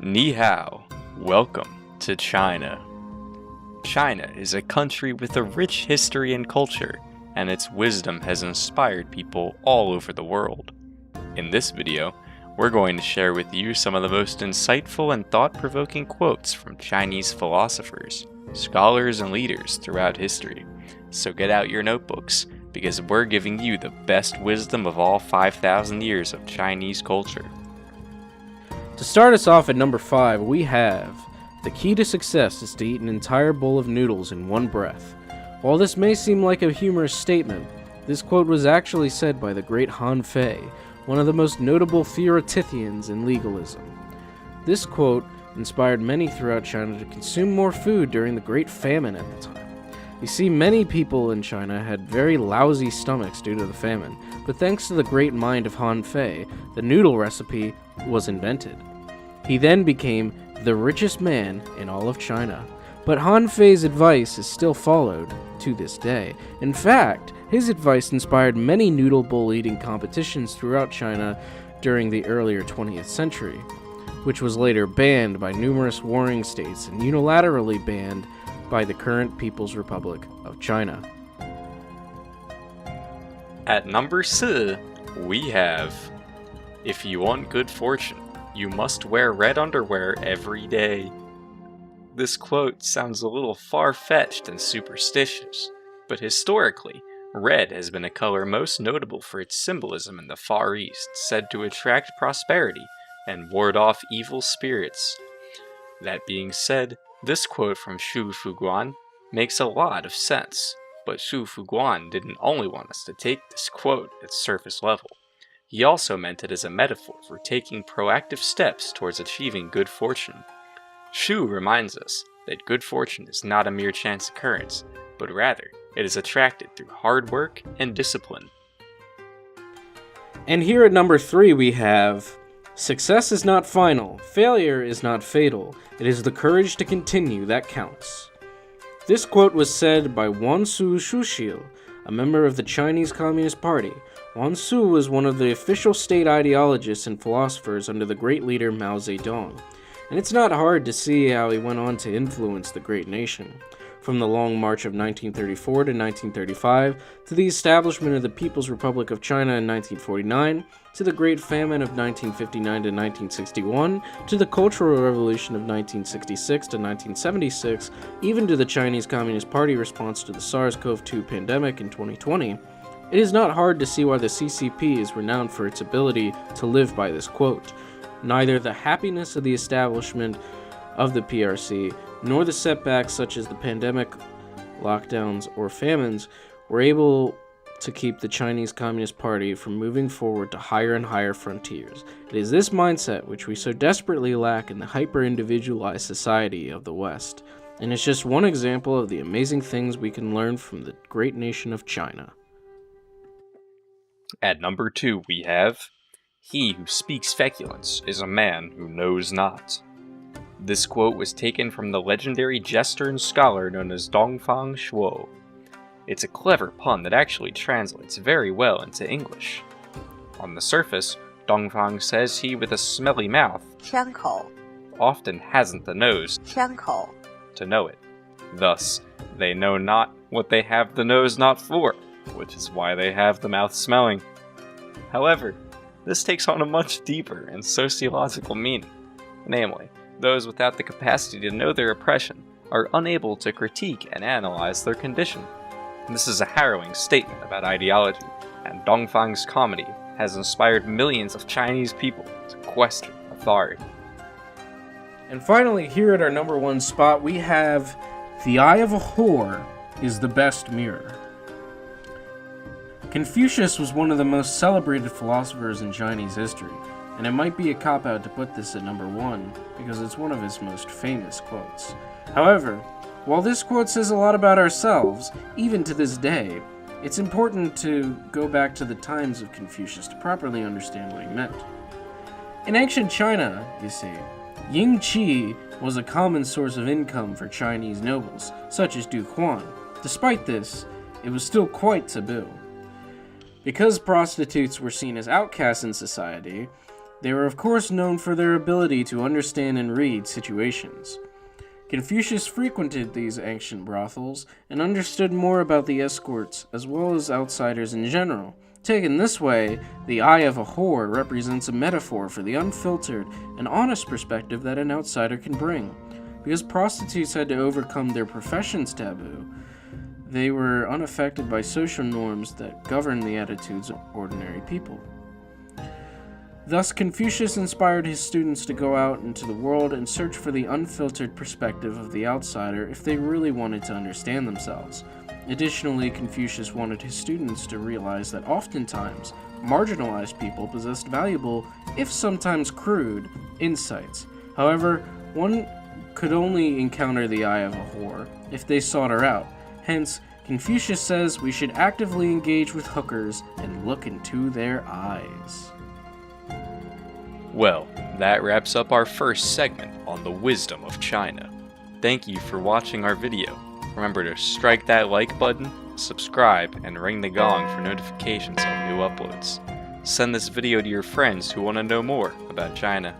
Ni hao, welcome to China. China is a country with a rich history and culture, and its wisdom has inspired people all over the world. In this video, we're going to share with you some of the most insightful and thought-provoking quotes from Chinese philosophers, scholars, and leaders throughout history. So get out your notebooks, because we're giving you the best wisdom of all 5,000 years of Chinese culture. To start us off at number 5, we have, the key to success is to eat an entire bowl of noodles in one breath. While this may seem like a humorous statement, this quote was actually said by the great Han Fei, one of the most notable theoreticians in legalism. This quote inspired many throughout China to consume more food during the Great Famine at the time. You see, many people in China had very lousy stomachs due to the famine, but thanks to the great mind of Han Fei, the noodle recipe was invented. He then became the richest man in all of China. But Han Fei's advice is still followed to this day. In fact, his advice inspired many noodle bowl eating competitions throughout China during the earlier 20th century, which was later banned by numerous warring states and unilaterally banned by the current People's Republic of China. At number 6, we have, if you want good fortune, you must wear red underwear every day. This quote sounds a little far-fetched and superstitious, but historically, red has been a color most notable for its symbolism in the Far East, said to attract prosperity and ward off evil spirits. That being said, this quote from Shu Fuguan makes a lot of sense, but Shu Fuguan didn't only want us to take this quote at surface level. He also meant it as a metaphor for taking proactive steps towards achieving good fortune. Shu reminds us that good fortune is not a mere chance occurrence, but rather it is attracted through hard work and discipline. And here at number 3 we have, success is not final, failure is not fatal, it is the courage to continue that counts. This quote was said by Wansu Shushil, a member of the Chinese Communist Party. Wansu was one of the official state ideologists and philosophers under the great leader Mao Zedong, and it's not hard to see how he went on to influence the great nation. From the Long March of 1934 to 1935, to the establishment of the People's Republic of China in 1949, to the Great Famine of 1959 to 1961, to the Cultural Revolution of 1966 to 1976, even to the Chinese Communist Party response to the SARS-CoV-2 pandemic in 2020, it is not hard to see why the CCP is renowned for its ability to live by this quote. Neither the happiness of the establishment of the PRC, nor the setbacks such as the pandemic, lockdowns, or famines were able to keep the Chinese Communist Party from moving forward to higher and higher frontiers. It is this mindset which we so desperately lack in the hyper-individualized society of the West, and it's just one example of the amazing things we can learn from the great nation of China. At number 2 we have, he who speaks feculence is a man who knows not. This quote was taken from the legendary jester and scholar known as Dongfang Shuo. It's a clever pun that actually translates very well into English. On the surface, Dongfang says he with a smelly mouth 枪口 often hasn't the nose 枪口 to know it. Thus, they know not what they have the nose not for, which is why they have the mouth smelling. However, this takes on a much deeper and sociological meaning. Namely, those without the capacity to know their oppression are unable to critique and analyze their condition. This is a harrowing statement about ideology, and Dongfang's comedy has inspired millions of Chinese people to question authority. And finally, here at our number 1 spot, we have, the eye of a whore is the best mirror. Confucius was one of the most celebrated philosophers in Chinese history, and it might be a cop-out to put this at number 1, because it's one of his most famous quotes. However, while this quote says a lot about ourselves, even to this day, it's important to go back to the times of Confucius to properly understand what he meant. In ancient China, you see, yin qi was a common source of income for Chinese nobles, such as Du Quan. Despite this, it was still quite taboo. Because prostitutes were seen as outcasts in society, They were of course known for their ability to understand and read situations. Confucius frequented these ancient brothels and understood more about the escorts as well as outsiders in general. Taken this way, the eye of a whore represents a metaphor for the unfiltered and honest perspective that an outsider can bring. Because prostitutes had to overcome their profession's taboo, they were unaffected by social norms that govern the attitudes of ordinary people. Thus, Confucius inspired his students to go out into the world and search for the unfiltered perspective of the outsider if they really wanted to understand themselves. Additionally, Confucius wanted his students to realize that oftentimes, marginalized people possessed valuable, if sometimes crude, insights. However, one could only encounter the eye of a whore if they sought her out. Hence, Confucius says we should actively engage with hookers and look into their eyes. Well, that wraps up our first segment on the wisdom of China. Thank you for watching our video. Remember to strike that like button, subscribe, and ring the gong for notifications on new uploads. Send this video to your friends who want to know more about China.